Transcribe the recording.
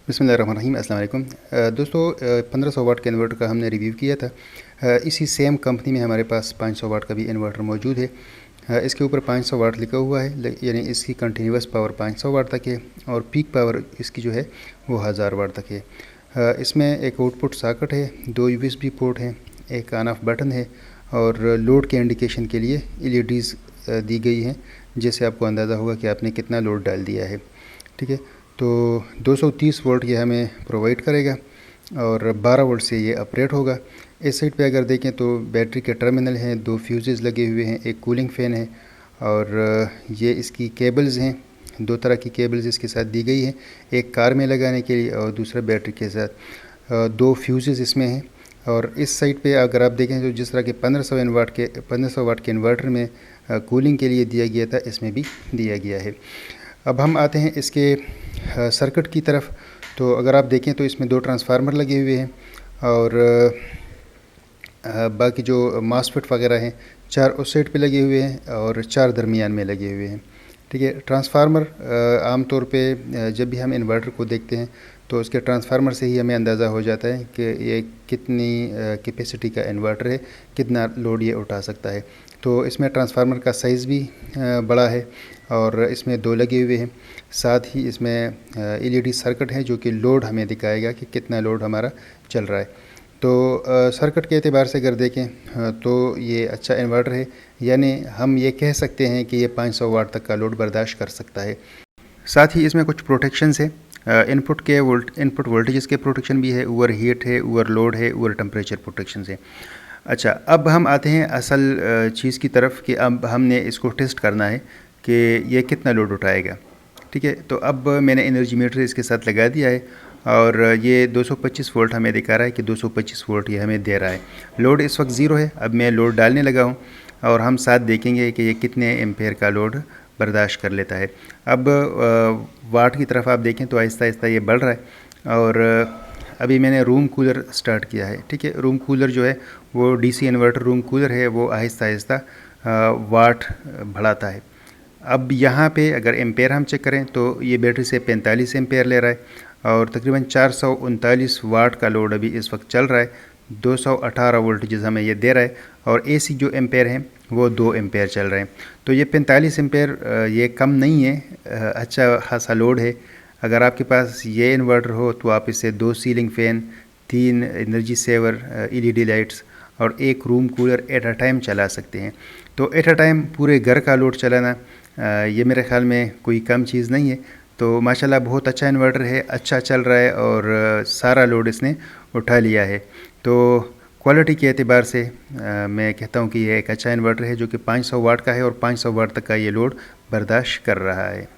बिस्मिल्लाहिर्रहमानिर्रहीम। अस्सलाम वालेकुम। दोस्तों, 1500 वाट के इन्वर्टर का हमने रिव्यू किया था। इसी सेम कंपनी में हमारे पास 500 वाट का भी इन्वर्टर मौजूद है। इसके ऊपर 500 वाट लिखा हुआ है, यानी इसकी कंटिन्यूस पावर 500 वाट तक है और पीक पावर इसकी जो है वो 1000 वाट तक है। इसमें एक आउटपुट सॉकेट है, 2 यूएसबी पोर्ट हैं, एक ऑन ऑफ बटन है और लोड के इंडिकेशन के लिए एलईडीज़ दी गई हैं, जिससे आपको अंदाज़ा होगा कि आपने कितना लोड डाल दिया है। ठीक है, तो 230 वोल्ट ये हमें प्रोवाइड करेगा और 12 वोल्ट से ये ऑपरेट होगा। इस साइड पे अगर देखें तो बैटरी के टर्मिनल हैं, 2 फ्यूजेस लगे हुए हैं, एक कूलिंग फ़ैन है और ये इसकी केबल्स हैं। 2 तरह की केबल्स इसके साथ दी गई हैं, एक कार में लगाने के लिए और दूसरा बैटरी के साथ। 2 फ्यूजेस इसमें हैं और इस साइड पे अगर आप देखें तो जिस तरह के 1500 वाट के इन्वर्टर में कूलिंग के लिए दिया गया था, इसमें भी दिया गया है। अब हम आते हैं इसके सर्किट की तरफ। तो अगर आप देखें तो इसमें 2 ट्रांसफार्मर लगे हुए हैं और बाकी जो मॉसफेट वगैरह हैं 4 उस साइड पे लगे हुए हैं और 4 दरमियान में लगे हुए हैं। ठीक है, ट्रांसफार्मर आम तौर पे जब भी हम इन्वर्टर को देखते हैं तो उसके ट्रांसफार्मर से ही हमें अंदाज़ा हो जाता है कि ये कितनी कैपेसिटी का इन्वर्टर है, कितना लोड ये उठा सकता है। तो इसमें ट्रांसफार्मर का साइज़ भी बड़ा है और इसमें 2 लगे हुए हैं। साथ ही इसमें एलईडी सर्किट है जो कि लोड हमें दिखाएगा कि कितना लोड हमारा चल रहा है। तो सर्किट के एतबार से अगर देखें तो ये अच्छा इन्वर्टर है, यानी हम ये कह सकते हैं कि ये 500 वाट तक का लोड बर्दाश्त कर सकता है। साथ ही इसमें कुछ प्रोटेक्शंस है, इनपुट वोल्टेज के प्रोटेक्शन भी है, ओवर हीट है, ओवर लोड है, ओवर टेम्परेचर प्रोटेक्शन है। अच्छा, अब हम आते हैं असल चीज़ की तरफ कि अब हमने इसको टेस्ट करना है कि ये कितना लोड उठाएगा। ठीक है, तो अब मैंने एनर्जी मीटर इसके साथ लगा दिया है और ये 225 वोल्ट हमें दिखा रहा है कि 225 वोल्ट ये हमें दे रहा है। लोड इस वक्त ज़ीरो है। अब मैं लोड डालने लगा हूँ और हम साथ देखेंगे कि ये कितने एम्पेयर का लोड बर्दाश्त कर लेता है। अब वाट की तरफ आप देखें तो आहिस्ता आहिस्ता ये बढ़ रहा है और अभी मैंने रूम कूलर स्टार्ट किया है। ठीक है, रूम कूलर जो है वो डीसी इन्वर्टर रूम कूलर है, वो आहिस्ता आहिस्ता वाट बढ़ाता है। अब यहाँ पे अगर एम्पेयर हम चेक करें तो ये बैटरी से 45 एम्पेयर ले रहा है और तकरीबन 439 वाट का लोड अभी इस वक्त चल रहा है। 218 वोल्टेज हमें ये दे रहा है और एसी जो एम्पेयर हैं वो 2 एम्पेयर चल रहे हैं। तो ये 45 एम्पेयर ये कम नहीं है, अच्छा खासा लोड है। अगर आपके पास ये इन्वर्टर हो तो आप इससे 2 ceiling fan, 3 energy saver LED lights और 1 room cooler at a time चला सकते हैं। तो एट अ टाइम पूरे घर का लोड चलाना ये मेरे ख़्याल में कोई कम चीज़ नहीं है। तो माशाल्लाह बहुत अच्छा इन्वर्टर है, अच्छा चल रहा है और सारा लोड इसने उठा लिया है। तो क्वालिटी के एतबार से मैं कहता हूँ कि ये एक अच्छा इन्वर्टर है जो कि 500 वाट का है और 500 वाट तक का ये लोड बर्दाश्त कर रहा है।